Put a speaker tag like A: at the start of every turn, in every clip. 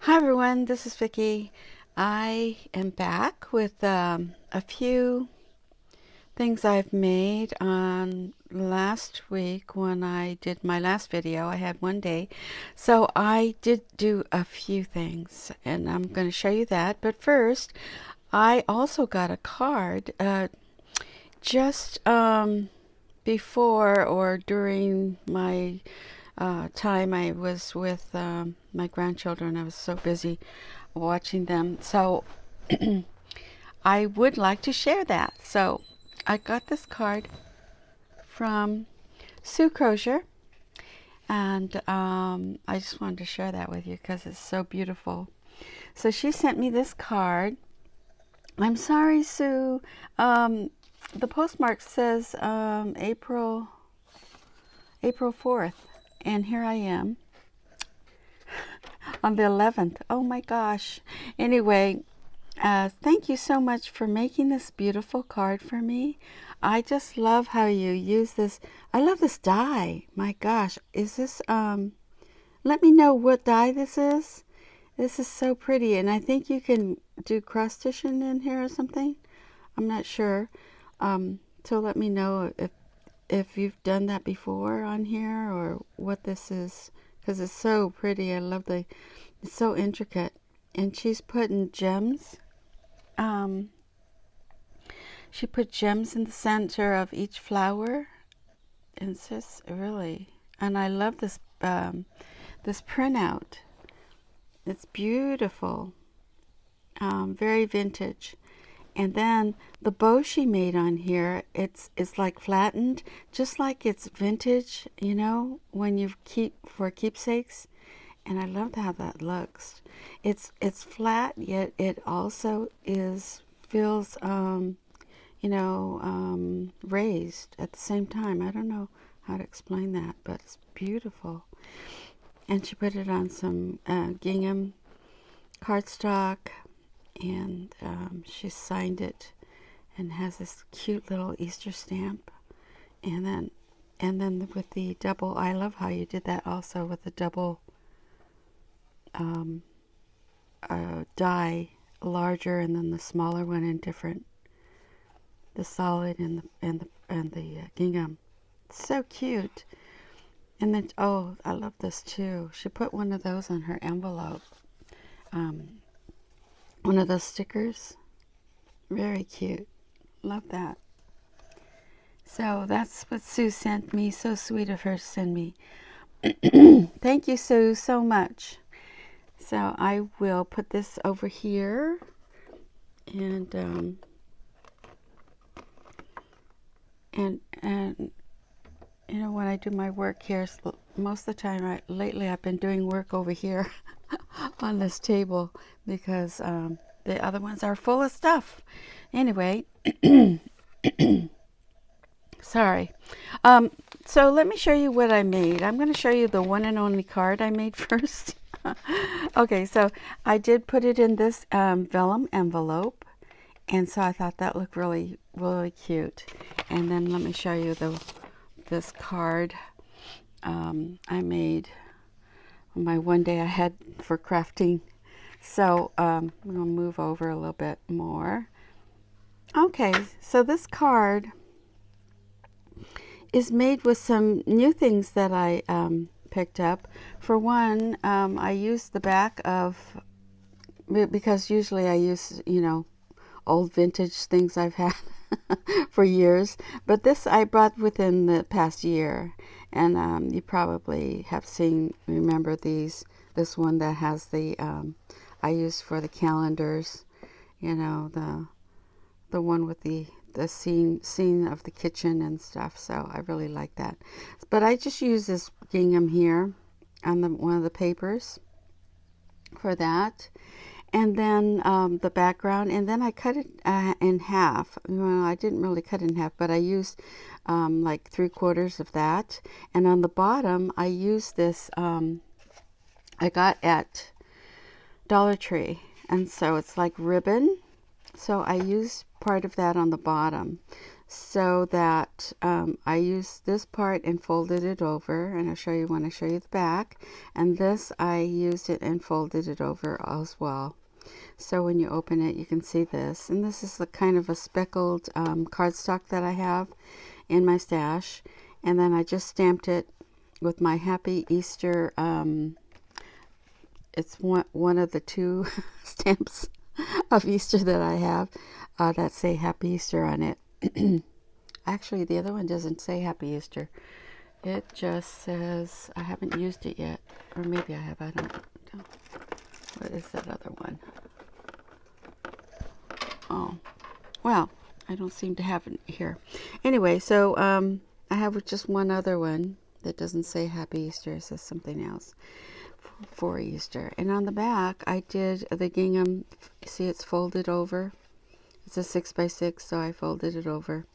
A: Hi everyone, this is Vicki. I am back with a few things I've made on last week when I did my last video. I had one day. So I did do a few things and I'm going to show you that. But first, I also got a card just before or during my time I was with my grandchildren. I was so busy watching them. So I would like to share that. So I got this card from Sue Crosier, and I just wanted to share that with you because it's so beautiful. So she sent me this card. I'm sorry, Sue. The postmark says April 4th, and here I am on the 11th. Oh my gosh. Anyway, thank you so much for making this beautiful card for me. I just love how you use this. I love this die. My gosh, is this, let me know what die this is. This is so pretty, and I think you can do cross stitching in here or something. I'm not sure. So let me know if you've done that before on here or what this is, because it's so pretty. I love it's so intricate. And she's putting gems. She put gems in the center of each flower, and it's just really, and I love this this printout. It's beautiful, very vintage. And then the bow she made on here, it's like flattened, just like it's vintage, you know, when you keep for keepsakes. And I love how that looks. It's flat, yet it also feels raised at the same time. I don't know how to explain that, but it's beautiful. And she put it on some gingham cardstock, and she signed it, and has this cute little Easter stamp. And then with the double, I love how you did that also with the double die, larger, and then the smaller one in different. The solid and the gingham. So cute. And then, oh, I love this too. She put one of those on her envelope. One of those stickers. Very cute. Love that. So that's what Sue sent me. So sweet of her to send me. Thank you, Sue, so much. So I will put this over here, and you know, when I do my work here, most of the time, lately I've been doing work over here on this table because the other ones are full of stuff. Anyway, sorry. So let me show you what I made. I'm going to show you the one and only card I made first. Okay, so I did put it in this vellum envelope, and so I thought that looked really, really cute. And then let me show you this card I made on my one day I had for crafting. So I'm going to move over a little bit more. Okay, so this card is made with some new things that I picked up. For one, I used the back of, because usually I use, you know, old vintage things I've had for years, but this I bought within the past year, and you probably have remember this one that has the I use for the calendars, you know, the one with the scene of the kitchen and stuff. So I really like that. But I just use this gingham here on one of the papers for that. And then the background, and then I cut it in half. Well, I didn't really cut it in half, but I used like 3/4 of that. And on the bottom, I used this, I got at Dollar Tree. And so it's like ribbon. So I used part of that on the bottom. so that I used this part and folded it over, and I'll show you when I show you the back. And this, I used it and folded it over as well. So when you open it, you can see this. And this is the kind of a speckled cardstock that I have in my stash. And then I just stamped it with my Happy Easter. It's one of the two stamps of Easter that I have that say Happy Easter on it. Actually, the other one doesn't say Happy Easter. It just says, I haven't used it yet. Or maybe I have, I don't know. What is that other one? Oh, well, I don't seem to have it here. Anyway, so I have just one other one that doesn't say Happy Easter. It says something else for Easter. And on the back, I did the gingham. See, it's folded over. It's a 6x6, so I folded it over.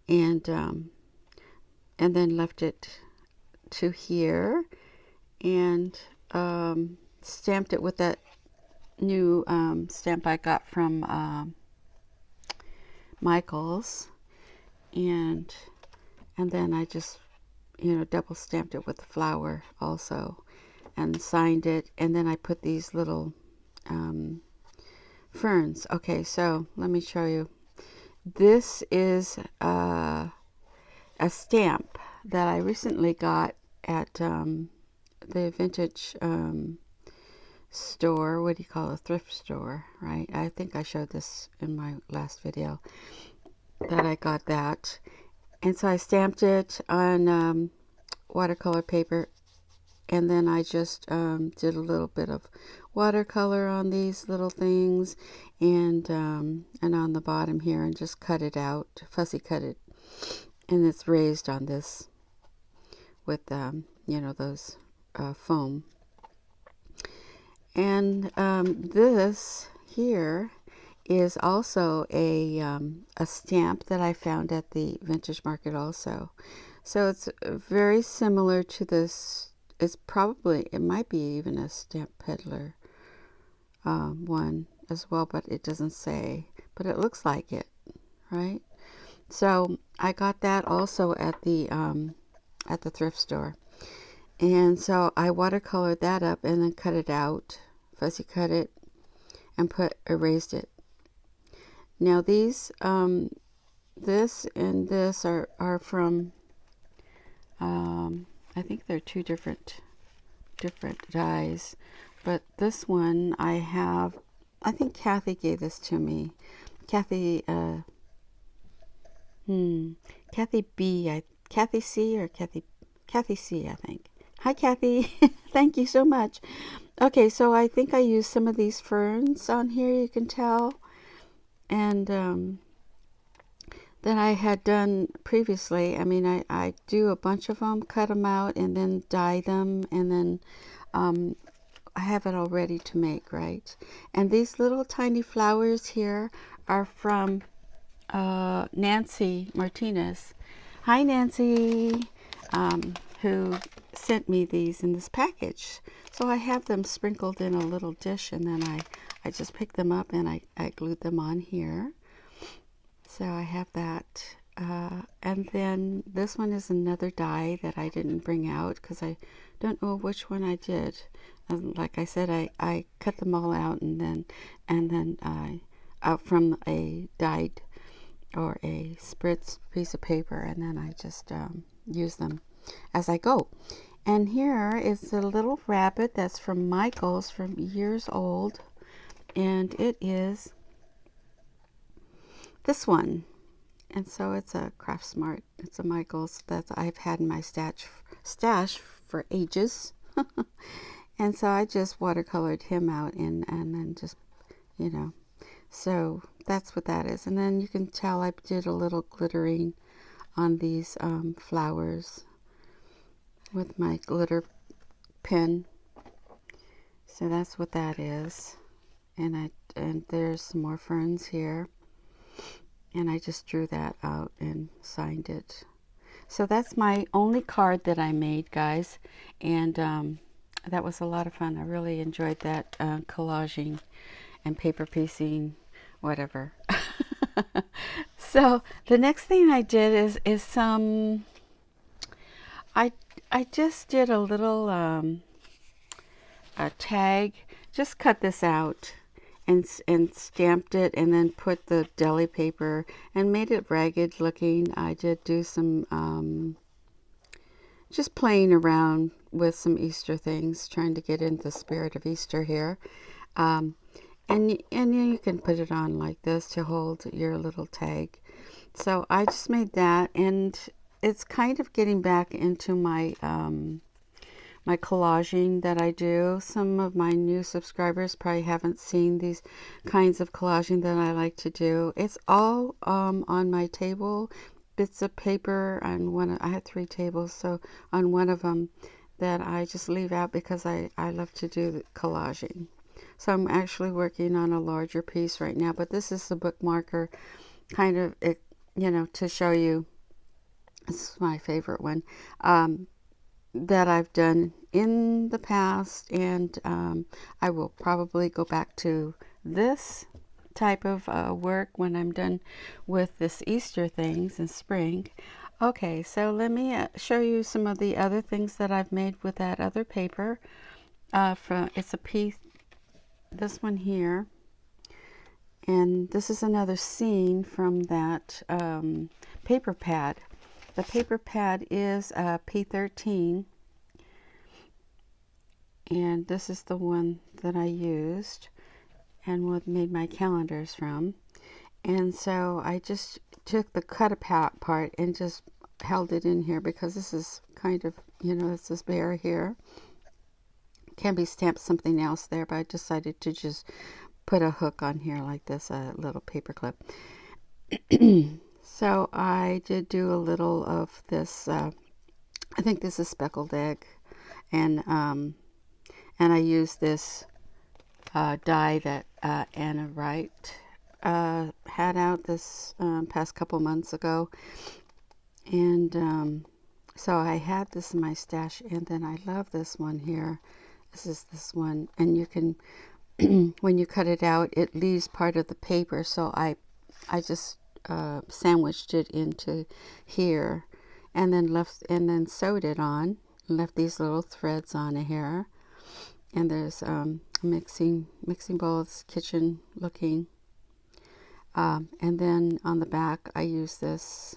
A: And then left it to here, and stamped it with that new stamp I got from Michael's, and then I just, you know, double stamped it with the flower also, and signed it. And then I put these little ferns. Okay, so let me show you. This is a stamp that I recently got at the vintage store. What do you call it? A thrift store, right? I think I showed this in my last video that I got that. And so I stamped it on watercolor paper, and then I just did a little bit of watercolor on these little things, and on the bottom here, and just cut it out, fussy cut it, and it's raised on this with you know, those foam. And this here is also a stamp that I found at the vintage market also. So it's very similar to this. It's probably, it might be even a Stamp Peddler one as well, but it doesn't say, but it looks like it, right? So I got that also at the thrift store. And so I watercolored that up and then cut it out, fussy cut it, and erased it. Now these, this and this are from, I think they're two different dies, but this one I have, I think Kathy gave this to me. Kathy, Kathy B, Kathy C, or Kathy C, I think. Hi, Kathy. Thank you so much. Okay, so I think I used some of these ferns on here, you can tell. And that I had done previously. I mean, I do a bunch of them, cut them out, and then dye them, and then I have it all ready to make, right? And these little tiny flowers here are from Nancy Martinez. Hi, Nancy, who sent me these in this package. So I have them sprinkled in a little dish, and then I just picked them up and I glued them on here. So I have that. And then this one is another die that I didn't bring out because I don't know which one I did. Like I said, I cut them all out, and then I out from a dyed or a spritz piece of paper, and then I just use them as I go. And here is a little rabbit that's from Michael's, from years old, and it is this one. And so it's a Craft Smart. It's a Michael's that I've had in my stash for ages. And so I just watercolored him out, and then just, you know, so that's what that is. And then you can tell I did a little glittering on these flowers with my glitter pen. So that's what that is. And there's some more ferns here. And I just drew that out and signed it. So that's my only card that I made, guys. And that was a lot of fun. I really enjoyed that collaging and paper piecing, whatever. So So the next thing I did is some. I I just did a little a tag. Just cut this out and stamped it, and then put the deli paper and made it ragged looking. I did do some just playing around with some Easter things, trying to get into the spirit of Easter here. Um, and you can put it on like this to hold your little tag. So I just made that, and it's kind of getting back into my my collaging that I do. Some of my new subscribers probably haven't seen these kinds of collaging that I like to do. It's all on my table, bits of paper, and I had 3 tables, so on one of them that I just leave out because I love to do the collaging. So I'm actually working on a larger piece right now, but this is the bookmarker kind of, to show you. This is my favorite one that I've done in the past, and I will probably go back to this type of work when I'm done with this Easter things in spring. Okay, so let me show you some of the other things that I've made with that other paper. It's a piece, this one here, and this is another scene from that paper pad. The paper pad is P13, and this is the one that I used and made my calendars from. And so I just took the cut apart part and just held it in here because this is kind of, it's this bear here. Can be stamped something else there, but I decided to just put a hook on here like this, a little paper clip. So I did do a little of this, I think this is speckled egg, and I used this die that Anna Wright had out this past couple months ago, and so I had this in my stash, and then I love this one here. This is this one, and you can when you cut it out, it leaves part of the paper, so I just sandwiched it into here, and then sewed it on, left these little threads on here, and there's mixing bowls, kitchen looking, and then on the back I used this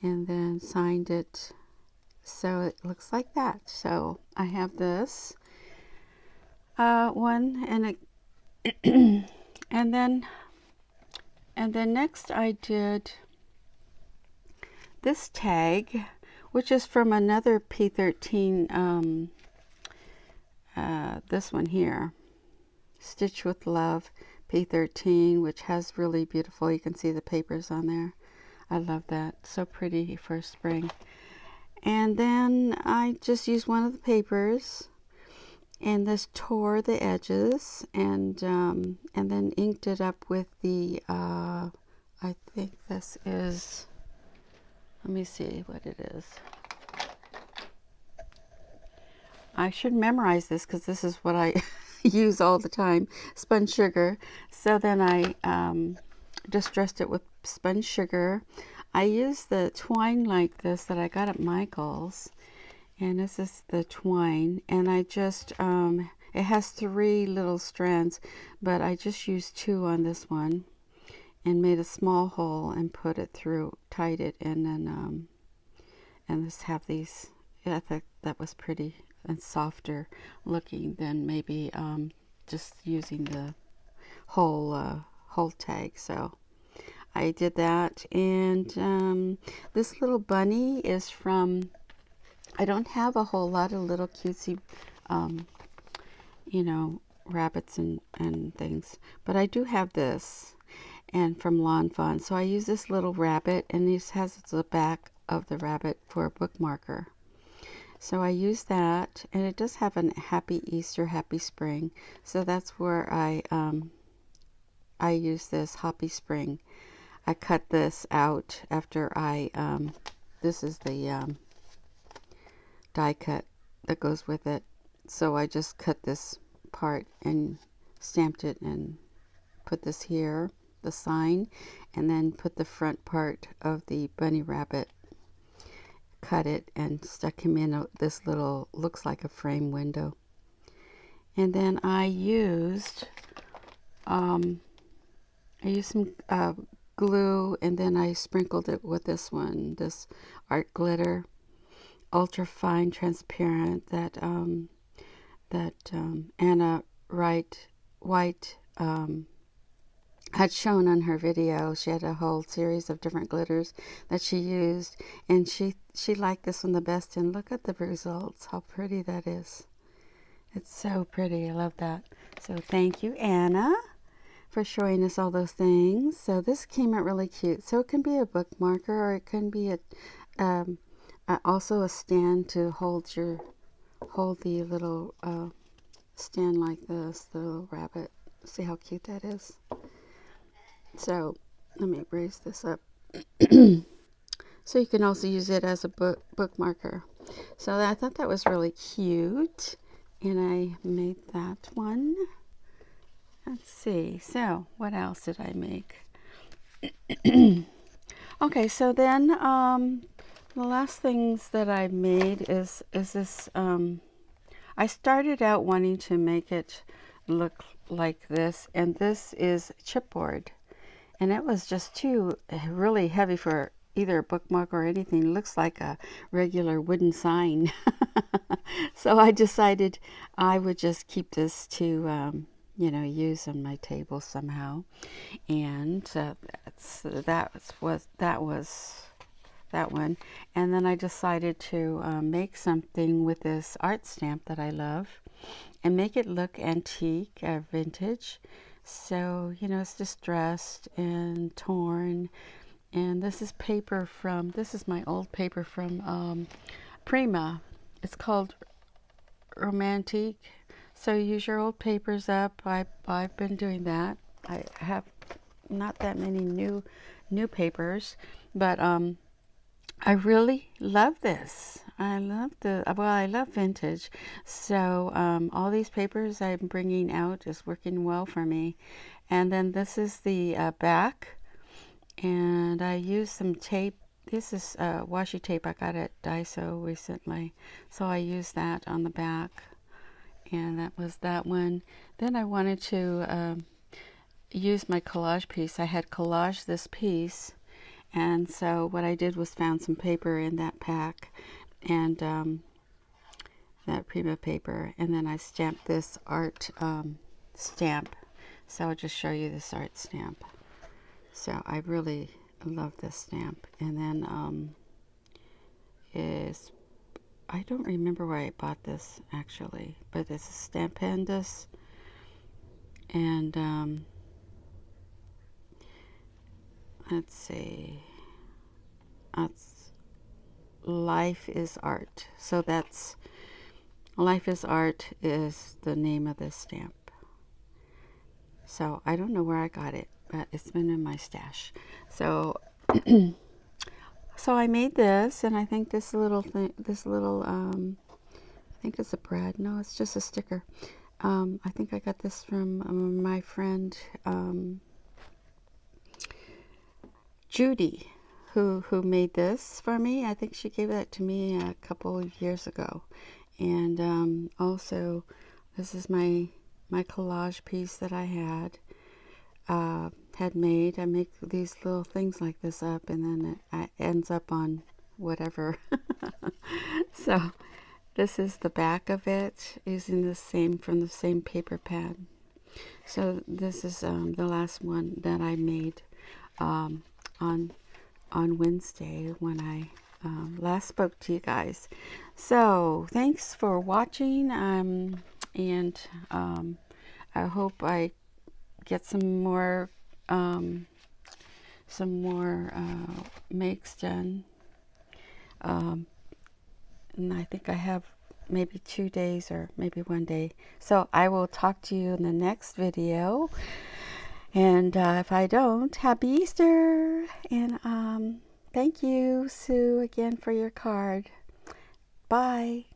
A: and then signed it, so it looks like that. So I have this one, and it and then next I did this tag, which is from another P13, this one here, Stitch with Love P13, which has really beautiful, you can see the papers on there. I love that, so pretty for spring. And then I just used one of the papers and this tore the edges, and then inked it up with the I think this is, let me see what it is. I should memorize this because this is what I use all the time, spun sugar. So then I distressed it with spun sugar. I used the twine like this that I got at Michael's, and this is the twine, and I just it has 3 little strands, but I just used 2 on this one and made a small hole and put it through, tied it, and then and just have these. Yeah, I thought that was pretty and softer looking than maybe just using the whole tag. So I did that, and this little bunny is from, I don't have a whole lot of little cutesy rabbits and things, but I do have this, and from Lawn Fawn. So I use this little rabbit, and this has the back of the rabbit for a bookmarker. So I use that, and it does have a Happy Easter, Happy Spring. So that's where I use this Happy Spring. I cut this out after this is the die cut that goes with it. So I just cut this part and stamped it and put this here. the sign, and then put the front part of the bunny rabbit, cut it, and stuck him in this little, looks like a frame window. And then I used some glue, and then I sprinkled it with this art glitter, ultra fine transparent, that Anna White had shown on her video. She had a whole series of different glitters that she used, and she liked this one the best. And look at the results, how pretty that is. It's so pretty. I love that. So thank you, Anna, for showing us all those things. So this came out really cute. So it can be a bookmarker, or it can be also a stand to hold the little stand like this, the little rabbit. See how cute that is? So let me raise this up. So you can also use it as a bookmarker. So I thought that was really cute, and I made that one. Let's see. So what else did I make? Okay, so then the last things that I made is this. I started out wanting to make it look like this, and this is chipboard, and it was just too really heavy for either a bookmark or anything. It looks like a regular wooden sign. So I decided I would just keep this to use on my table somehow, and that was that one. And then I decided to make something with this art stamp that I love and make it look antique or vintage. So, it's distressed and torn. And this is my old paper from Prima. It's called Romantique. So use your old papers up. I've been doing that. I have not that many new papers, but I really love this. I love vintage. So all these papers I'm bringing out is working well for me. And then this is the back, and I used some tape. This is washi tape I got at Daiso recently, so I used that on the back, and that was that one. Then I wanted to use my collage piece. I had collaged this piece, and so what I did was found some paper in that pack, and that Prima paper, and then I stamped this art stamp. So I'll just show you this art stamp. So I really love this stamp. And then I don't remember where I bought this actually, but it's a Stamp Pandas, and let's see, that's Life is Art. So that's Life is Art is the name of this stamp. So I don't know where I got it, but it's been in my stash. So so I made this, and I think this little thing, I think it's a brad. No, it's just a sticker. I think I got this from my friend Judy, who made this for me. I think she gave that to me a couple of years ago. And also, this is my collage piece that I had made. I make these little things like this up, and then it ends up on whatever. So this is the back of it, using from the same paper pad. So this is the last one that I made on Wednesday when I last spoke to you guys. So thanks for watching, and I hope I get some more makes done, and I think I have maybe 2 days or maybe 1 day. So I will talk to you in the next video, and if I don't, happy Easter. And thank you, Sue, again for your card. Bye.